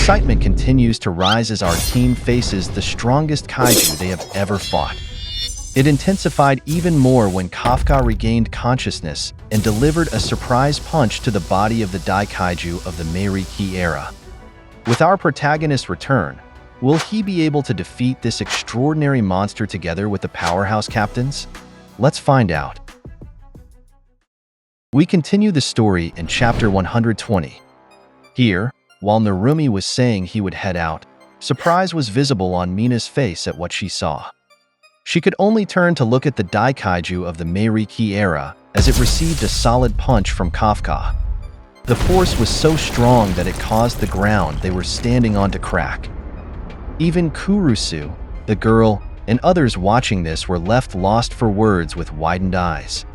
excitement continues to rise as our team faces the strongest kaiju they have ever fought. It intensified even more when Kafka regained consciousness and delivered a surprise punch to the body of the Daikaiju of the Meiriki era. With our protagonist return, will he be able to defeat this extraordinary monster together with the powerhouse captains? Let's find out. We continue the story in chapter 120. Here, while Narumi was saying he would head out, surprise was visible on Mina's face at what she saw. She could only turn to look at the Daikaiju of the Meiriki era as it received a solid punch from Kafka. The force was so strong that it caused the ground they were standing on to crack. Even Kurusu, the girl, and others watching this were left lost for words with widened eyes.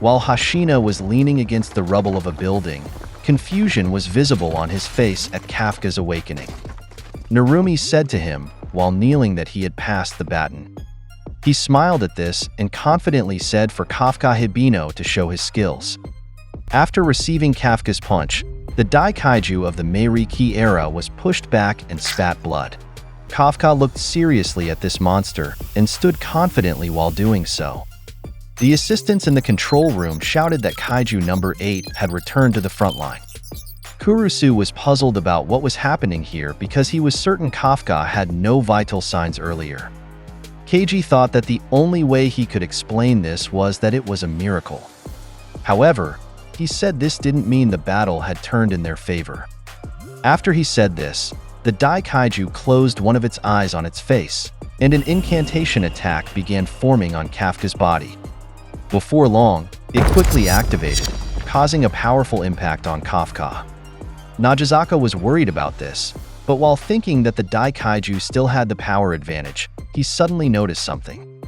While Hashina was leaning against the rubble of a building, confusion was visible on his face at Kafka's awakening. Narumi said to him, while kneeling, that he had passed the baton. He smiled at this and confidently said for Kafka Hibino to show his skills. After receiving Kafka's punch, the Daikaiju of the Meiriki era was pushed back and spat blood. Kafka looked seriously at this monster and stood confidently while doing so. The assistants in the control room shouted that Kaiju number 8 had returned to the front line. Kurusu was puzzled about what was happening here because he was certain Kafka had no vital signs earlier. Keiji thought that the only way he could explain this was that it was a miracle. However, he said this didn't mean the battle had turned in their favor. After he said this, the Daikaiju closed one of its eyes on its face, and an incantation attack began forming on Kafka's body. Before long, it quickly activated, causing a powerful impact on Kafka. Najizaka was worried about this, but while thinking that the Daikaiju still had the power advantage, he suddenly noticed something.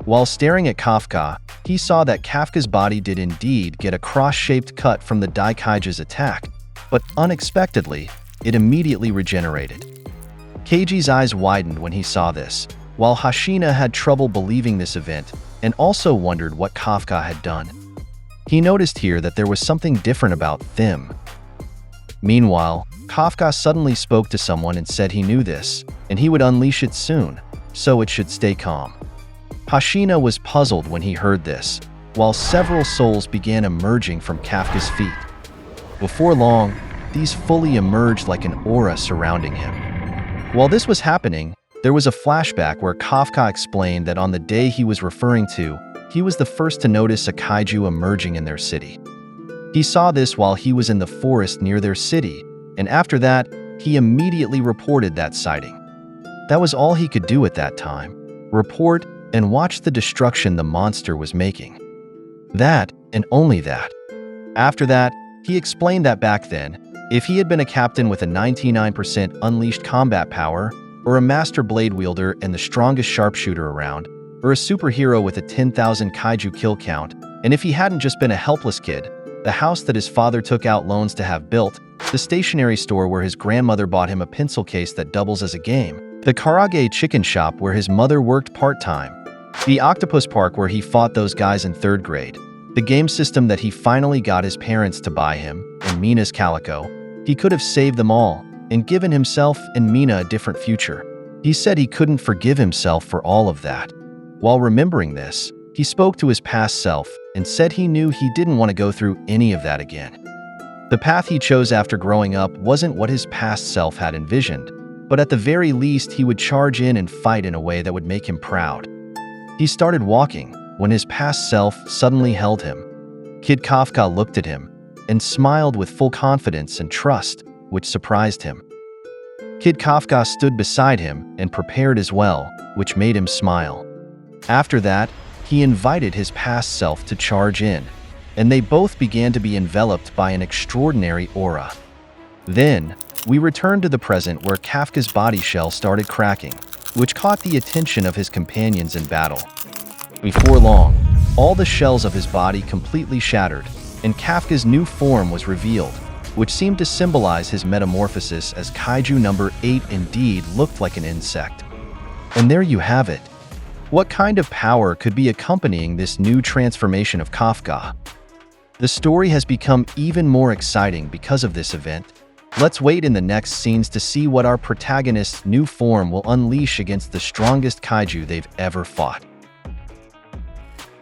While staring at Kafka, he saw that Kafka's body did indeed get a cross-shaped cut from the Daikaiju's attack, but unexpectedly, it immediately regenerated. Keiji's eyes widened when he saw this, while Hashina had trouble believing this event and also wondered what Kafka had done. He noticed here that there was something different about them. Meanwhile, Kafka suddenly spoke to someone and said he knew this, and he would unleash it soon, so it should stay calm. Hashina was puzzled when he heard this, while several souls began emerging from Kafka's feet. Before long, these fully emerged like an aura surrounding him. While this was happening, there was a flashback where Kafka explained that on the day he was referring to, he was the first to notice a kaiju emerging in their city. He saw this while he was in the forest near their city, and after that, he immediately reported that sighting. That was all he could do at that time: report and watch the destruction the monster was making. That, and only that. After that, he explained that back then, if he had been a captain with a 99% unleashed combat power, or a master blade wielder and the strongest sharpshooter around, or a superhero with a 10,000 kaiju kill count, and if he hadn't just been a helpless kid, the house that his father took out loans to have built, the stationery store where his grandmother bought him a pencil case that doubles as a game, the Karage chicken shop where his mother worked part-time, the octopus park where he fought those guys in 3rd grade, the game system that he finally got his parents to buy him, and Mina's calico, he could have saved them all and given himself and Mina a different future. He said he couldn't forgive himself for all of that. While remembering this, he spoke to his past self and said he knew he didn't want to go through any of that again. The path he chose after growing up wasn't what his past self had envisioned, but at the very least he would charge in and fight in a way that would make him proud. He started walking when his past self suddenly held him. Kid Kafka looked at him and smiled with full confidence and trust, which surprised him. Kid Kafka stood beside him and prepared as well, which made him smile. After that, he invited his past self to charge in, and they both began to be enveloped by an extraordinary aura. Then, we returned to the present where Kafka's body shell started cracking, which caught the attention of his companions in battle. Before long, all the shells of his body completely shattered, and Kafka's new form was revealed, which seemed to symbolize his metamorphosis as Kaiju number 8 indeed looked like an insect. And there you have it. What kind of power could be accompanying this new transformation of Kafka? The story has become even more exciting because of this event. Let's wait in the next scenes to see what our protagonist's new form will unleash against the strongest kaiju they've ever fought.